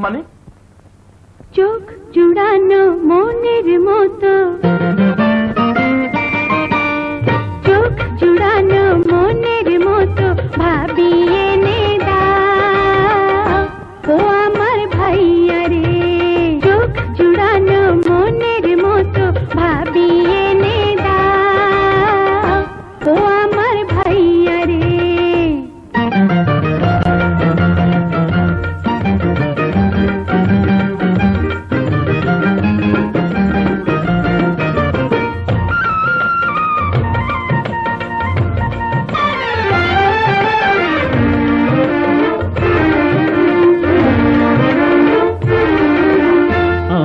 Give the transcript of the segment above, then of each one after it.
মানে চোখ জুড়ানো মনের মতো, চোখ জুড়ানো মনের মতো ভাবিয়ে নে দাও ও আমার ভাইয়া রে। চোখ জুড়ানো মনের মতো ভাবিয়ে নে দাও ও আমার ভাইয়া রে।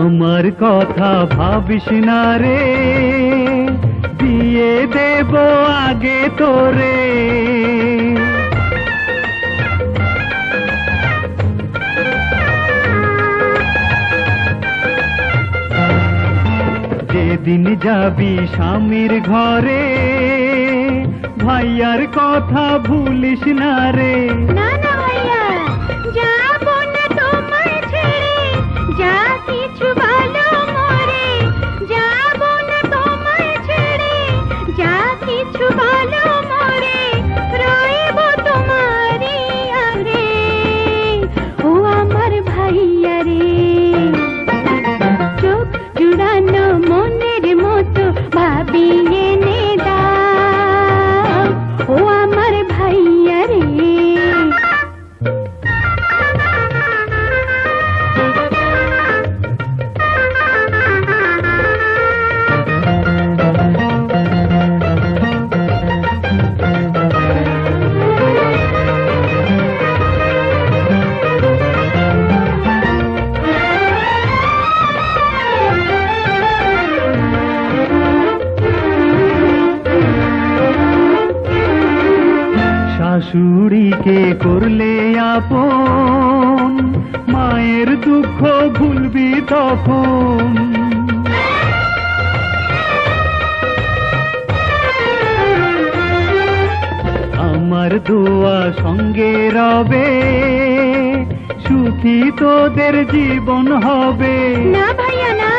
আমার কথা ভাবিস না রে, দিয়ে দেব আগে তোরে। যেদিন যাবি স্বামীর ঘরে, ভাইয়ার কথা ভুলিস না রে। না না ভাইয়া, যাবো না তোমায় ছেড়ে, যা কিছু ভালো মরে। যাবো না তোমায় ছেড়ে, যা কিছু ভালো মরে। রইব তোমারই আরে ও আমার ভাইয়া রে। চোখ জুড়ানো মনের মতো ভাবিয়ে নে দাও ও আমার ভাইয়া রে। শাশুড়িকে করলে আপন, মায়ের দুঃখ ভুলবি তখন। আমার দোয়া সঙ্গে রবে, সুখী তোদের জীবন হবে। না ভাইয়া না,